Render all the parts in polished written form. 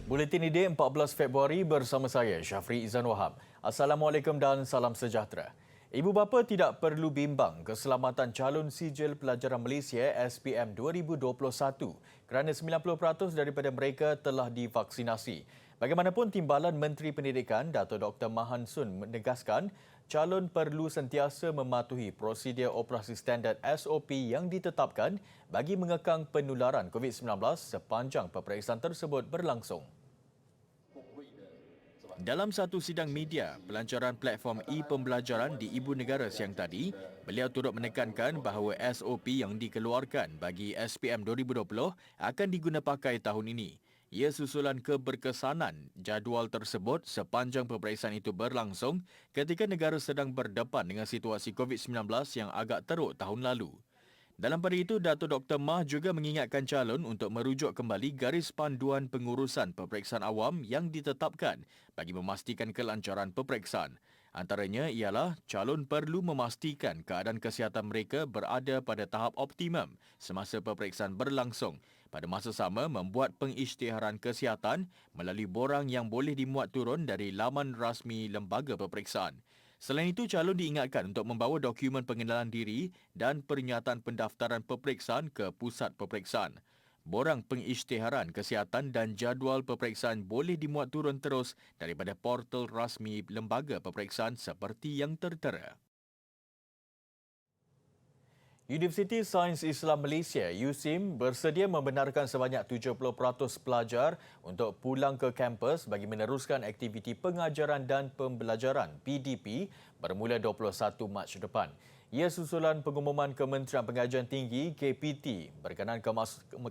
Buletin ID 14 Februari bersama saya, Syafri Izan Wahab. Assalamualaikum dan salam sejahtera. Ibu bapa tidak perlu bimbang keselamatan calon sijil pelajaran Malaysia SPM 2021 kerana 90% daripada mereka telah divaksinasi. Bagaimanapun, Timbalan Menteri Pendidikan Dato' Dr. Mahan Sun menegaskan calon perlu sentiasa mematuhi prosedur operasi standard SOP yang ditetapkan bagi mengekang penularan COVID-19 sepanjang peperiksaan tersebut berlangsung. Dalam satu sidang media, pelancaran platform e-pembelajaran di Ibu Negara siang tadi, beliau turut menekankan bahawa SOP yang dikeluarkan bagi SPM 2020 akan diguna pakai tahun ini. Ia susulan keberkesanan jadual tersebut sepanjang peperiksaan itu berlangsung ketika negara sedang berdepan dengan situasi COVID-19 yang agak teruk tahun lalu. Dalam pada itu, Dato' Dr. Mah juga mengingatkan calon untuk merujuk kembali garis panduan pengurusan peperiksaan awam yang ditetapkan bagi memastikan kelancaran peperiksaan. Antaranya ialah calon perlu memastikan keadaan kesihatan mereka berada pada tahap optimum semasa peperiksaan berlangsung. Pada masa sama, membuat pengisytiharan kesihatan melalui borang yang boleh dimuat turun dari laman rasmi lembaga peperiksaan. Selain itu, calon diingatkan untuk membawa dokumen pengenalan diri dan pernyataan pendaftaran peperiksaan ke pusat peperiksaan. Borang pengisytiharan kesihatan dan jadual peperiksaan boleh dimuat turun terus daripada portal rasmi lembaga peperiksaan seperti yang tertera. Universiti Sains Islam Malaysia USIM bersedia membenarkan sebanyak 70% pelajar untuk pulang ke kampus bagi meneruskan aktiviti pengajaran dan pembelajaran PDP bermula 21 Mac depan. Ia susulan pengumuman Kementerian Pengajian Tinggi KPT berkenaan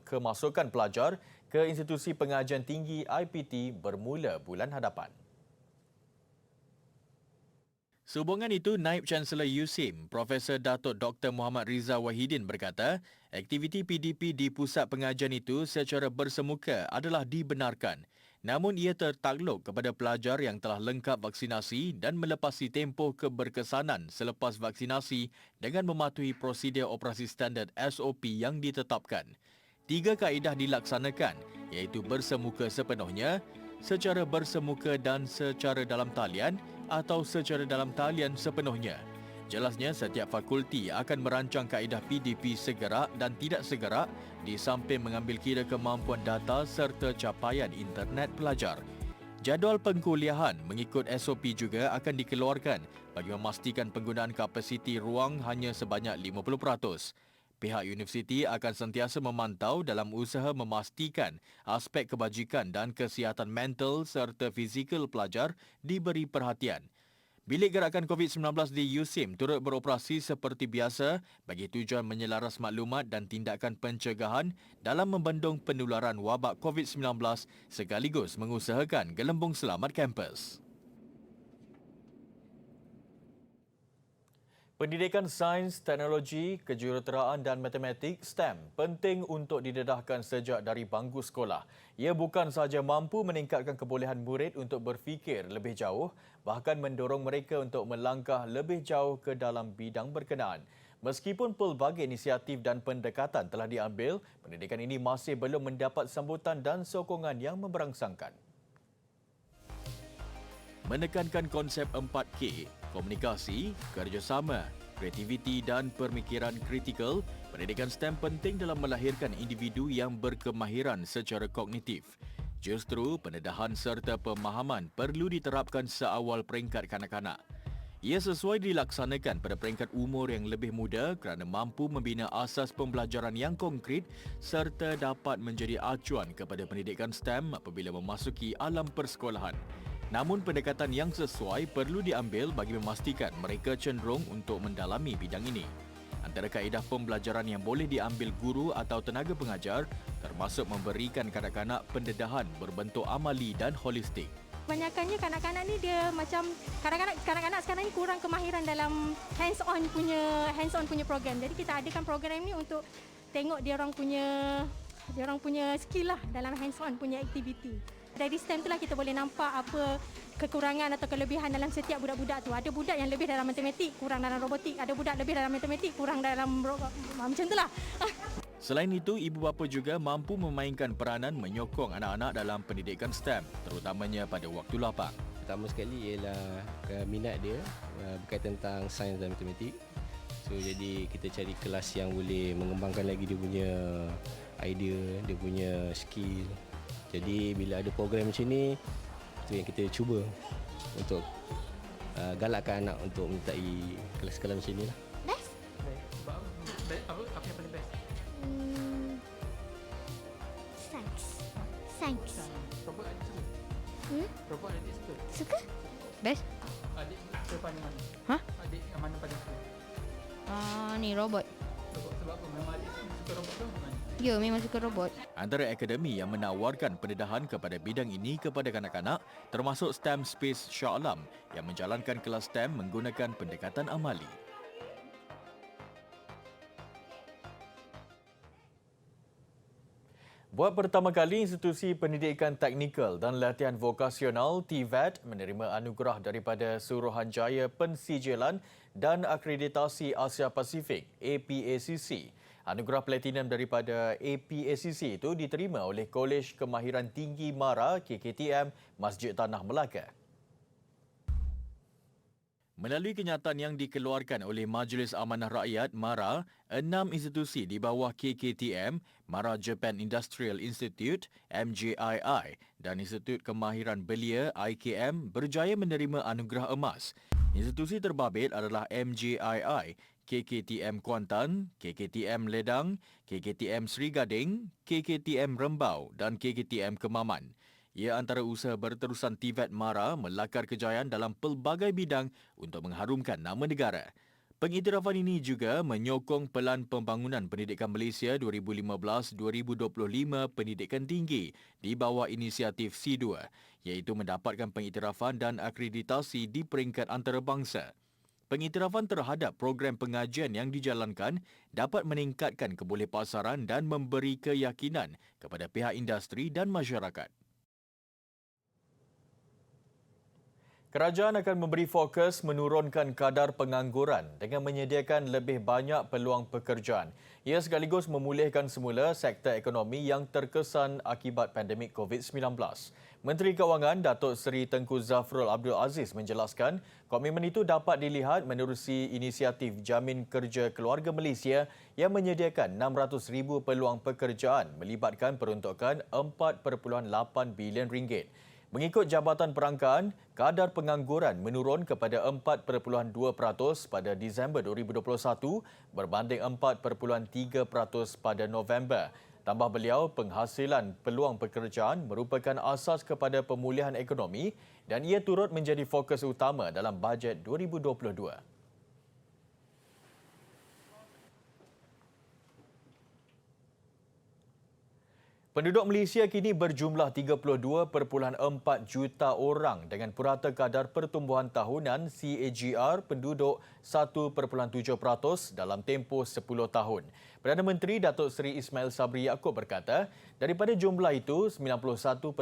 kemasukan pelajar ke institusi pengajian tinggi IPT bermula bulan hadapan. Sehubungan itu, Naib Chancellor USIM, Profesor Dato' Dr. Muhammad Rizal Wahidin berkata, aktiviti PDP di pusat pengajian itu secara bersemuka adalah dibenarkan. Namun ia tertakluk kepada pelajar yang telah lengkap vaksinasi dan melepasi tempoh keberkesanan selepas vaksinasi dengan mematuhi prosedur operasi standard SOP yang ditetapkan. 3 kaedah dilaksanakan, iaitu bersemuka sepenuhnya, secara bersemuka dan secara dalam talian atau secara dalam talian sepenuhnya. Jelasnya, setiap fakulti akan merancang kaedah PDP segerak dan tidak segerak di samping mengambil kira kemampuan data serta capaian internet pelajar. Jadual pengkuliahan mengikut SOP juga akan dikeluarkan bagi memastikan penggunaan kapasiti ruang hanya sebanyak 50%. Pihak universiti akan sentiasa memantau dalam usaha memastikan aspek kebajikan dan kesihatan mental serta fizikal pelajar diberi perhatian. Bilik Gerakan COVID-19 di USIM turut beroperasi seperti biasa bagi tujuan menyelaras maklumat dan tindakan pencegahan dalam membendung penularan wabak COVID-19 sekaligus mengusahakan gelembung selamat kampus. Pendidikan Sains, Teknologi, Kejuruteraan dan Matematik STEM penting untuk didedahkan sejak dari bangku sekolah. Ia bukan sahaja mampu meningkatkan kebolehan murid untuk berfikir lebih jauh, bahkan mendorong mereka untuk melangkah lebih jauh ke dalam bidang berkenaan. Meskipun pelbagai inisiatif dan pendekatan telah diambil, pendidikan ini masih belum mendapat sambutan dan sokongan yang memberangsangkan. Menekankan konsep 4K, komunikasi, kerjasama, kreativiti dan pemikiran kritikal, pendidikan STEM penting dalam melahirkan individu yang berkemahiran secara kognitif. Justru, pendedahan serta pemahaman perlu diterapkan seawal peringkat kanak-kanak. Ia sesuai dilaksanakan pada peringkat umur yang lebih muda kerana mampu membina asas pembelajaran yang konkret serta dapat menjadi acuan kepada pendidikan STEM apabila memasuki alam persekolahan. Namun pendekatan yang sesuai perlu diambil bagi memastikan mereka cenderung untuk mendalami bidang ini. Antara kaedah pembelajaran yang boleh diambil guru atau tenaga pengajar termasuk memberikan kanak-kanak pendedahan berbentuk amali dan holistik. Kebanyakannya kanak-kanak ni dia macam kanak-kanak sekarang ni kurang kemahiran dalam hands-on punya program. Jadi kita adakan program ni untuk tengok dia orang punya skill lah dalam hands-on punya aktiviti. Dari STEM itulah kita boleh nampak apa kekurangan atau kelebihan dalam setiap budak-budak tu. Ada budak yang lebih dalam matematik, kurang dalam robotik. Ada budak lebih dalam matematik, kurang dalam macam itulah. Selain itu, ibu bapa juga mampu memainkan peranan menyokong anak-anak dalam pendidikan STEM, terutamanya pada waktu lapang. Pertama sekali ialah minat dia berkaitan tentang sains dan matematik. So jadi kita cari kelas yang boleh mengembangkan lagi dia punya idea, dia punya skill. Jadi bila ada program macam ni, itu yang kita cuba untuk galakkan anak untuk menyertai kelas-kelas macam ni lah. Best? Apa yang paling best? Sains. Robot adik suka? Robot adik suka? Suka? Best? Adik suka paling mana? Hah? Adik yang mana paling suka? Ni robot. Robot sebab apa? Memang adik suka robot ke mana? Ya, memang suka robot. Antara akademi yang menawarkan pendedahan kepada bidang ini kepada kanak-kanak termasuk STEM Space Shah Alam yang menjalankan kelas STEM menggunakan pendekatan amali. Buat pertama kali, Institusi Pendidikan Teknikal dan Latihan Vokasional TVET menerima anugerah daripada Suruhanjaya Pensijilan dan Akreditasi Asia Pasifik APACC. Anugerah Platinum daripada APACC itu diterima oleh Kolej Kemahiran Tinggi MARA KKTM Masjid Tanah Melaka. Melalui kenyataan yang dikeluarkan oleh Majlis Amanah Rakyat MARA, 6 institusi di bawah KKTM, MARA Japan Industrial Institute MJII dan Institut Kemahiran Belia IKM berjaya menerima anugerah emas. Institusi terbabit adalah MJII, KKTM Kuantan, KKTM Ledang, KKTM Sri Gading, KKTM Rembau dan KKTM Kemaman. Ia antara usaha berterusan TVET MARA melakar kejayaan dalam pelbagai bidang untuk mengharumkan nama negara. Pengiktirafan ini juga menyokong Pelan Pembangunan Pendidikan Malaysia 2015-2025 Pendidikan Tinggi di bawah inisiatif C2, iaitu mendapatkan pengiktirafan dan akreditasi di peringkat antarabangsa. Pengiktirafan terhadap program pengajian yang dijalankan dapat meningkatkan kebolehpasaran dan memberi keyakinan kepada pihak industri dan masyarakat. Kerajaan akan memberi fokus menurunkan kadar pengangguran dengan menyediakan lebih banyak peluang pekerjaan. Ia sekaligus memulihkan semula sektor ekonomi yang terkesan akibat pandemik COVID-19. Menteri Kewangan Datuk Seri Tengku Zafrul Abdul Aziz menjelaskan komitmen itu dapat dilihat menerusi inisiatif Jamin Kerja Keluarga Malaysia yang menyediakan 600,000 peluang pekerjaan melibatkan peruntukan 4.8 bilion ringgit. Mengikut Jabatan Perangkaan, kadar pengangguran menurun kepada 4.2% pada Disember 2021 berbanding 4.3% pada November. Tambah beliau, penghasilan peluang pekerjaan merupakan asas kepada pemulihan ekonomi dan ia turut menjadi fokus utama dalam bajet 2022. Penduduk Malaysia kini berjumlah 32.4 juta orang dengan purata kadar pertumbuhan tahunan CAGR penduduk 1.7% dalam tempoh 10 tahun. Perdana Menteri Datuk Seri Ismail Sabri Yaakob berkata, daripada jumlah itu 91.7%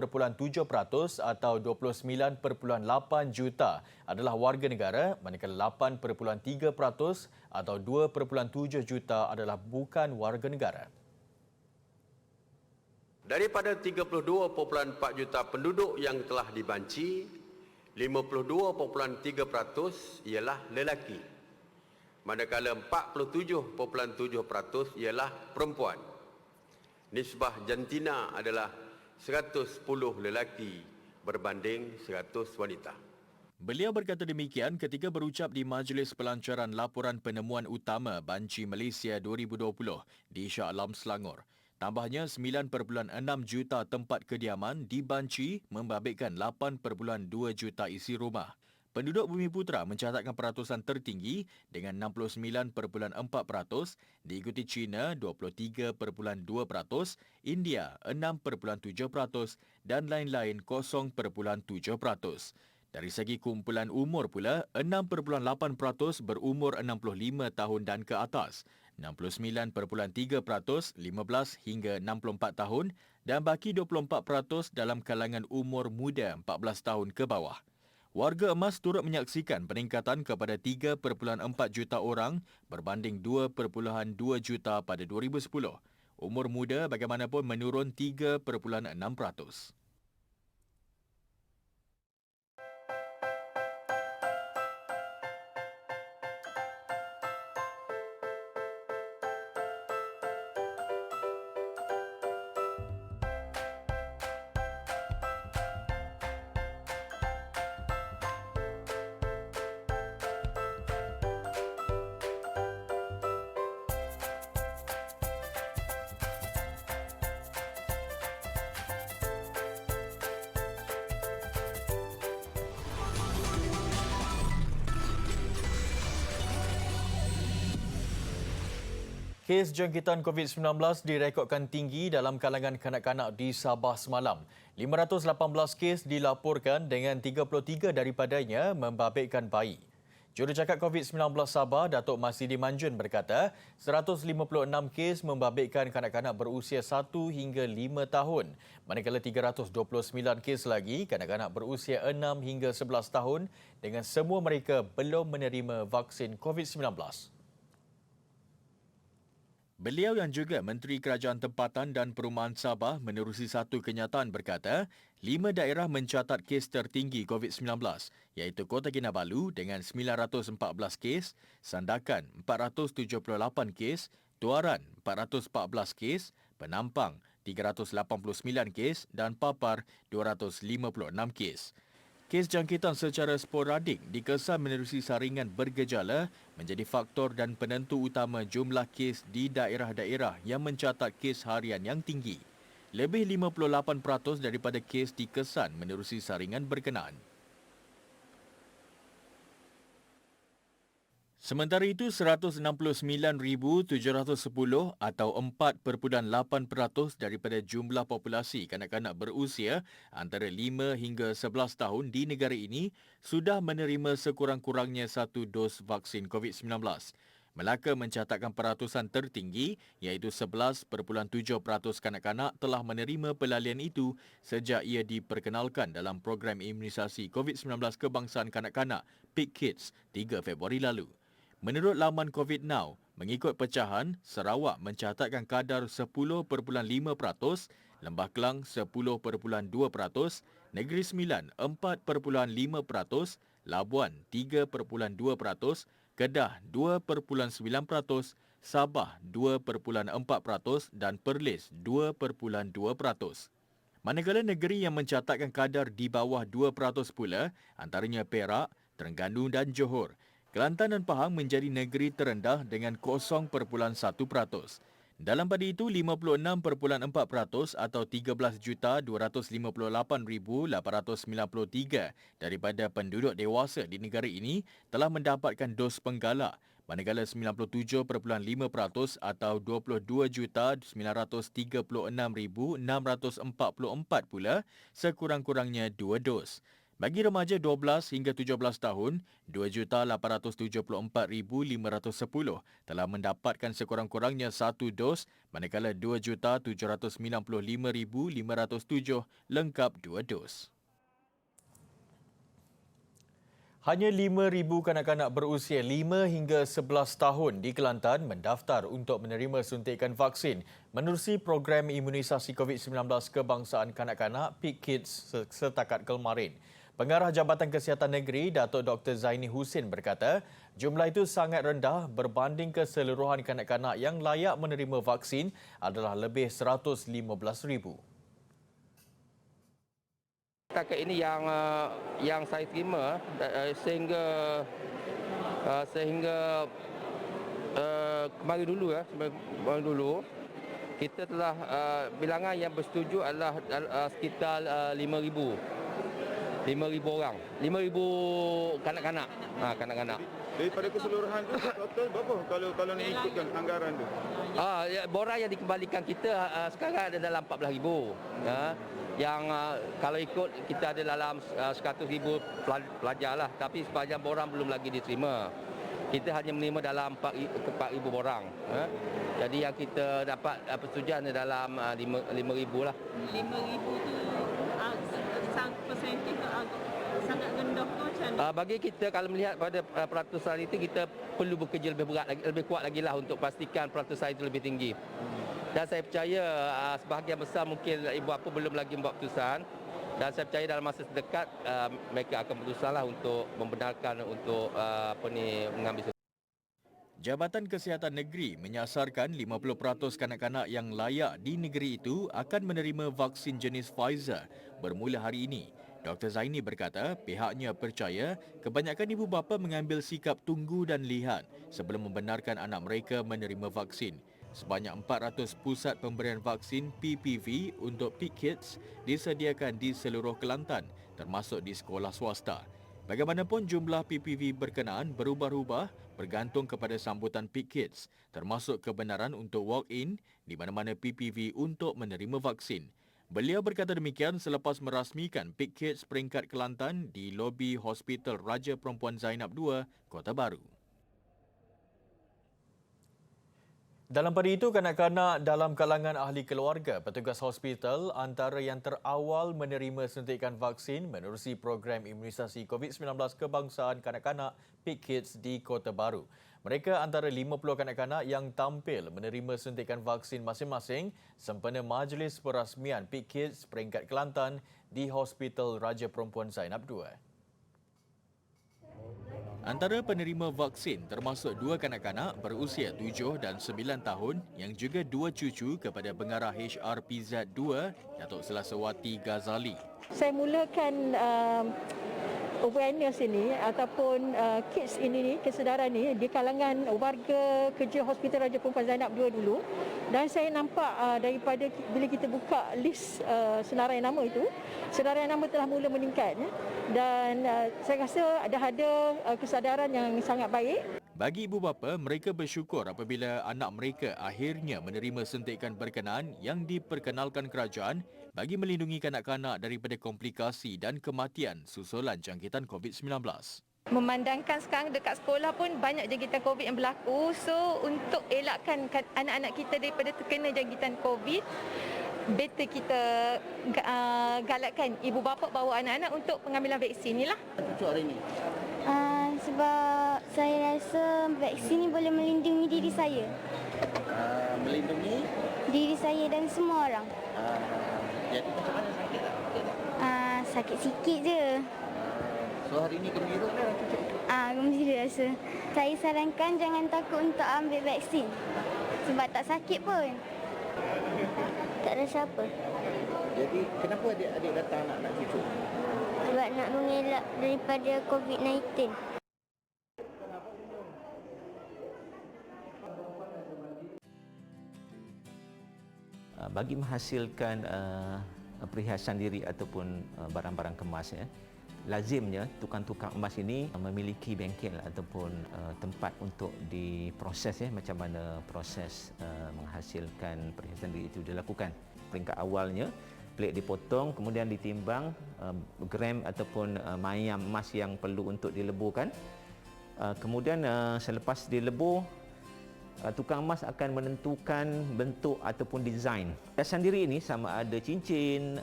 atau 29.8 juta adalah warga negara, manakala 8.3% atau 2.7 juta adalah bukan warga negara. Daripada 32.4 juta penduduk yang telah dibanci, 52.3% ialah lelaki, manakala 47.7% ialah perempuan. Nisbah jantina adalah 110 lelaki berbanding 100 wanita. Beliau berkata demikian ketika berucap di Majlis Pelancaran Laporan Penemuan Utama Banci Malaysia 2020 di Shah Alam, Selangor. Tambahnya 9.6 juta tempat kediaman dibanci membabitkan 8.2 juta isi rumah. Penduduk Bumiputera mencatatkan peratusan tertinggi dengan 69.4%, diikuti China 23.2%, India 6.7% dan lain-lain 0.7%. Dari segi kumpulan umur pula, 6.8% berumur 65 tahun dan ke atas, 69.3% 15 hingga 64 tahun dan baki 24% dalam kalangan umur muda 14 tahun ke bawah. Warga emas turut menyaksikan peningkatan kepada 3.4 juta orang berbanding 2.2 juta pada 2010. Umur muda bagaimanapun menurun 3.6%. Kes jangkitan COVID-19 direkodkan tinggi dalam kalangan kanak-kanak di Sabah semalam. 518 kes dilaporkan dengan 33 daripadanya membabitkan bayi. Jurucakap COVID-19 Sabah, Datuk Masidi Manjun berkata, 156 kes membabitkan kanak-kanak berusia 1 hingga 5 tahun, manakala 329 kes lagi kanak-kanak berusia 6 hingga 11 tahun dengan semua mereka belum menerima vaksin COVID-19. Beliau yang juga Menteri Kerajaan Tempatan dan Perumahan Sabah menerusi satu kenyataan berkata, 5 daerah mencatat kes tertinggi COVID-19 iaitu Kota Kinabalu dengan 914 kes, Sandakan 478 kes, Tuaran 414 kes, Penampang 389 kes dan Papar 256 kes. Kes jangkitan secara sporadik dikesan menerusi saringan bergejala menjadi faktor dan penentu utama jumlah kes di daerah-daerah yang mencatat kes harian yang tinggi. Lebih 58% daripada kes dikesan menerusi saringan berkenaan. Sementara itu, 169,710 atau 4.8% daripada jumlah populasi kanak-kanak berusia antara 5 hingga 11 tahun di negara ini sudah menerima sekurang-kurangnya satu dos vaksin COVID-19. Melaka mencatatkan peratusan tertinggi iaitu 11.7% kanak-kanak telah menerima pelalian itu sejak ia diperkenalkan dalam program imunisasi COVID-19 kebangsaan kanak-kanak Peak Kids 3 Februari lalu. Menurut laman COVID Now, mengikut pecahan, Sarawak mencatatkan kadar 10.5%, Lembah Kelang 10.2%, Negeri Sembilan 4.5%, Labuan 3.2%, Kedah 2.9%, Sabah 2.4% dan Perlis 2.2%. Manakala negeri yang mencatatkan kadar di bawah 2% pula, antaranya Perak, Terengganu dan Johor. Kelantan dan Pahang menjadi negeri terendah dengan 0.1%. Dalam pada itu, 56.4% atau 13,258,893 daripada penduduk dewasa di negara ini telah mendapatkan dos penggalak, manakala 97.5% atau 22,936,644 pula sekurang-kurangnya 2 dos. Bagi remaja 12 hingga 17 tahun, 2,874,510 telah mendapatkan sekurang-kurangnya 1 dos, manakala 2,795,507 lengkap 2 dos. Hanya 5,000 kanak-kanak berusia 5 hingga 11 tahun di Kelantan mendaftar untuk menerima suntikan vaksin menerusi program imunisasi COVID-19 kebangsaan kanak-kanak Peak Kids setakat kemarin. Pengarah Jabatan Kesihatan Negeri, Datuk Dr. Zaini Husin berkata, jumlah itu sangat rendah berbanding keseluruhan kanak-kanak yang layak menerima vaksin adalah lebih 115,000. Setakat ini yang saya terima sehingga kemarin dulu kita telah bilangan yang bersetuju adalah sekitar 5,000 orang, 5,000 kanak-kanak. Daripada keseluruhan tu total berapa kalau nak ikutkan anggaran tu? Borang yang dikembalikan kita sekarang ada dalam 14,000. Yang kalau ikut kita ada dalam 100,000 pelajar lah, tapi sepanjang borang belum lagi diterima. Kita hanya menerima dalam 4,000 borang. Jadi yang kita dapat persetujuan dalam 5,000 lah. 5,000 tu persentif sangat rendah tu macam mana? Bagi kita kalau melihat pada peratusan itu, kita perlu bekerja lebih berat lagi, lebih kuat lagi lah untuk pastikan peratusan itu lebih tinggi. Dan saya percaya sebahagian besar mungkin ibu bapa belum lagi membuat keputusan. Dan saya percaya dalam masa sedekat mereka akan berberusaha untuk membenarkan untuk mengambil. Jabatan Kesihatan Negeri menyasarkan 50% kanak-kanak yang layak di negeri itu akan menerima vaksin jenis Pfizer bermula hari ini. Dr. Zaini berkata pihaknya percaya kebanyakan ibu bapa mengambil sikap tunggu dan lihat sebelum membenarkan anak mereka menerima vaksin. Sebanyak 400 pusat pemberian vaksin PPV untuk Peak Kids disediakan di seluruh Kelantan, termasuk di sekolah swasta. Bagaimanapun jumlah PPV berkenaan berubah-ubah bergantung kepada sambutan Peak Kids, termasuk kebenaran untuk walk-in di mana-mana PPV untuk menerima vaksin. Beliau berkata demikian selepas merasmikan Peak Kids peringkat Kelantan di lobi Hospital Raja Perempuan Zainab II, Kota Baru. Dalam pada itu, kanak-kanak dalam kalangan ahli keluarga petugas hospital antara yang terawal menerima suntikan vaksin menerusi program imunisasi COVID-19 kebangsaan kanak-kanak Peak Kids di Kota Baru. Mereka antara 50 kanak-kanak yang tampil menerima suntikan vaksin masing-masing sempena majlis perasmian Peak Kids peringkat Kelantan di Hospital Raja Perempuan Zainab II. Antara penerima vaksin termasuk 2 kanak-kanak berusia 7 dan 9 tahun yang juga 2 cucu kepada pengarah HRPZ2, Datuk Selasawati Ghazali. Saya mulakan awareness ini ataupun kids ini, kesedaran ni di kalangan warga kerja Hospital Raja Perempuan Zainab II dulu. Dan saya nampak daripada bila kita buka list senarai nama itu, senarai nama telah mula meningkat. Dan saya rasa ada kesadaran yang sangat baik. Bagi ibu bapa, mereka bersyukur apabila anak mereka akhirnya menerima suntikan berkenaan yang diperkenalkan kerajaan bagi melindungi kanak-kanak daripada komplikasi dan kematian susulan jangkitan COVID-19. Memandangkan sekarang dekat sekolah pun banyak jangkitan COVID yang berlaku. So untuk elakkan anak-anak kita daripada terkena jangkitan COVID, better kita galakkan ibu bapa bawa anak-anak untuk pengambilan vaksin ni lah. Sebab saya rasa vaksin ni boleh melindungi diri saya. Melindungi? Diri saya dan semua orang. Jadi macam mana sakit tak? Sakit sikit je. So hari ni gembira kan cucu? Gembira rasa. Saya sarankan jangan takut untuk ambil vaksin. Sebab tak sakit pun. Tak rasa apa. Jadi kenapa adik-adik datang nak cucu? Sebab nak mengelak daripada COVID-19. Bagi menghasilkan perhiasan diri ataupun barang-barang kemas, lazimnya tukang-tukang emas ini memiliki bengkel ataupun tempat untuk diproses, macam mana proses menghasilkan perhiasan diri itu dilakukan. Peringkat awalnya pelik dipotong, kemudian ditimbang gram ataupun mayam emas yang perlu untuk dileburkan. Kemudian selepas dilebur, tukang emas akan menentukan bentuk ataupun desain. Perhiasan diri ini sama ada cincin,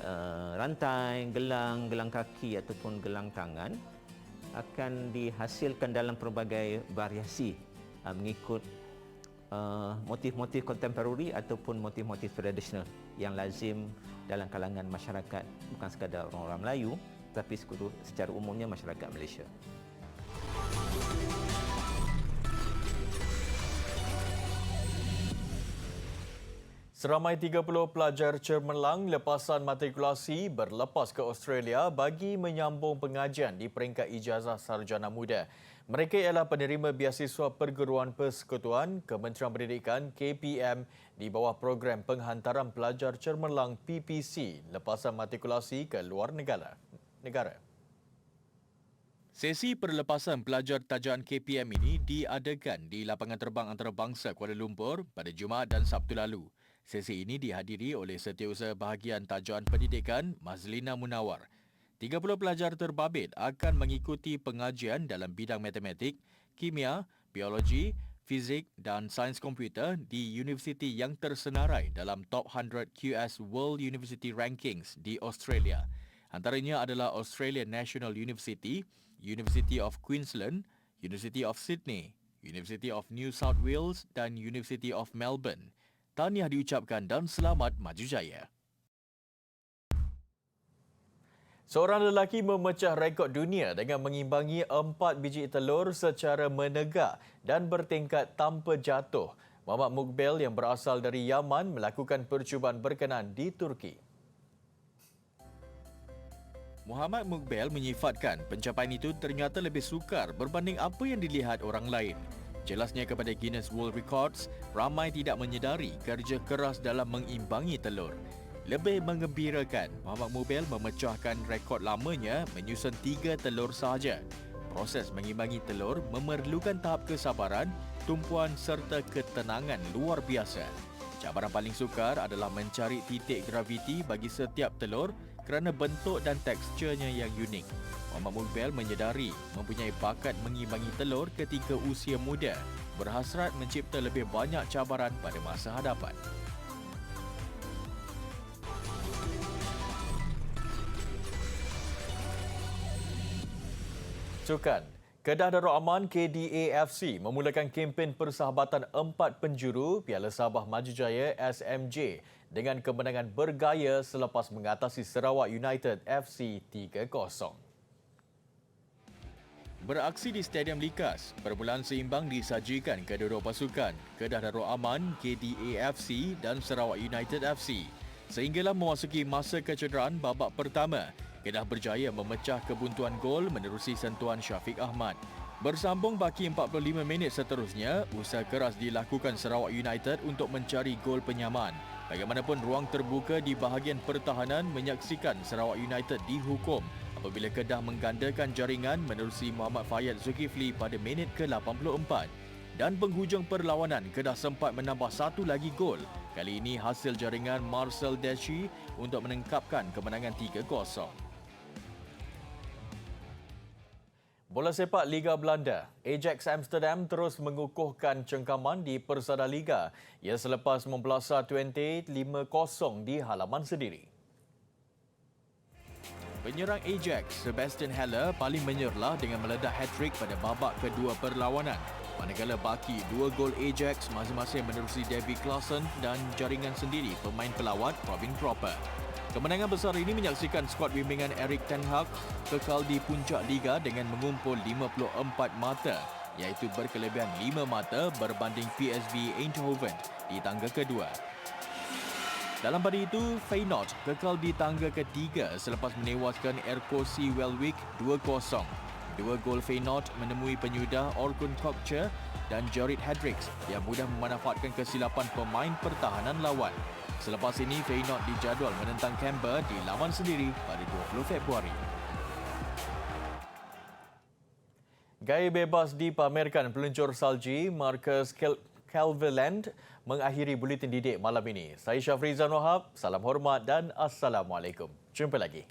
rantai, gelang, gelang kaki ataupun gelang tangan akan dihasilkan dalam pelbagai variasi mengikut motif-motif kontemporari ataupun motif-motif tradisional yang lazim dalam kalangan masyarakat, bukan sekadar orang-orang Melayu tapi secara umumnya masyarakat Malaysia. Seramai 30 pelajar cemerlang lepasan matrikulasi berlepas ke Australia bagi menyambung pengajian di peringkat ijazah sarjana muda. Mereka ialah penerima beasiswa Perguruan Persekutuan Kementerian Pendidikan KPM di bawah program penghantaran pelajar cemerlang PPC lepasan matrikulasi ke luar negara. Sesi perlepasan pelajar tajaan KPM ini diadakan di Lapangan Terbang Antarabangsa Kuala Lumpur pada Jumaat dan Sabtu lalu. Sesi ini dihadiri oleh Setiausaha Bahagian Tajaan Pendidikan Mazlina Munawar. 30 pelajar terbabit akan mengikuti pengajian dalam bidang matematik, kimia, biologi, fizik dan sains komputer di universiti yang tersenarai dalam Top 100 QS World University Rankings di Australia. Antaranya adalah Australian National University, University of Queensland, University of Sydney, University of New South Wales dan University of Melbourne. tahniah diucapkan dan selamat maju jaya. Seorang lelaki memecah rekod dunia dengan mengimbangi 4 biji telur secara menegak dan bertingkat tanpa jatuh. Muhammad Muqbil yang berasal dari Yaman melakukan percubaan berkenaan di Turki. Muhammad Muqbil menyifatkan pencapaian itu ternyata lebih sukar berbanding apa yang dilihat orang lain. Jelasnya kepada Guinness World Records, ramai tidak menyedari kerja keras dalam mengimbangi telur. Lebih menggembirakan, Muhammad Muqbil memecahkan rekod lamanya menyusun 3 telur sahaja. Proses mengimbangi telur memerlukan tahap kesabaran, tumpuan serta ketenangan luar biasa. Cabaran paling sukar adalah mencari titik graviti bagi setiap telur kerana bentuk dan teksturnya yang unik. Muhammad Muqbil menyedari mempunyai bakat mengimbangi telur ketika usia muda, berhasrat mencipta lebih banyak cabaran pada masa hadapan. Sukan. Kedah Darul Aman KDAFC memulakan kempen persahabatan 4 penjuru Piala Sabah Maju Jaya SMJ dengan kemenangan bergaya selepas mengatasi Sarawak United FC 3-0. Beraksi di Stadium Likas, permulaan seimbang disajikan kedua-dua pasukan, Kedah Darul Aman KDAFC dan Sarawak United FC. Sehinggalah memasuki masa kecederaan babak pertama, Kedah berjaya memecah kebuntuan gol menerusi sentuhan Syafiq Ahmad. Bersambung baki 45 minit seterusnya, usaha keras dilakukan Sarawak United untuk mencari gol penyamaan. Bagaimanapun ruang terbuka di bahagian pertahanan menyaksikan Sarawak United dihukum apabila Kedah menggandakan jaringan menerusi Muhammad Fayyad Zulkifli pada minit ke-84. Dan penghujung perlawanan, Kedah sempat menambah satu lagi gol. Kali ini hasil jaringan Marcel Deschy untuk menengkapkan kemenangan 3-0. Bola sepak Liga Belanda, Ajax Amsterdam terus mengukuhkan cengkaman di Persada Liga ia selepas membelasah Twente 5-0 di halaman sendiri. Penyerang Ajax, Sebastian Haller paling menyerlah dengan meledak hat-trick pada babak kedua perlawanan. Manakala baki 2 gol Ajax masing-masing menerusi Davy Klaassen dan jaringan sendiri pemain pelawat Robin Cropper. Kemenangan besar ini menyaksikan skuad bimbingan Erik ten Hag kekal di puncak liga dengan mengumpul 54 mata, iaitu berkelebihan 5 mata berbanding PSV Eindhoven di tangga kedua. Dalam pada itu, Feyenoord kekal di tangga ketiga selepas menewaskan RKC Waalwijk 2-0. 2 gol Feyenoord menemui penyudah Orkun Kokce dan Jorrit Hendricks yang mudah memanfaatkan kesilapan pemain pertahanan lawan. Selepas ini, Feyenoord dijadual menentang Canberra di laman sendiri pada 20 Februari. Gaya bebas dipamerkan peluncur salji Marcus Calverland mengakhiri buletin didik malam ini. Saya Syafrizan Wahab, salam hormat dan Assalamualaikum. Jumpa lagi.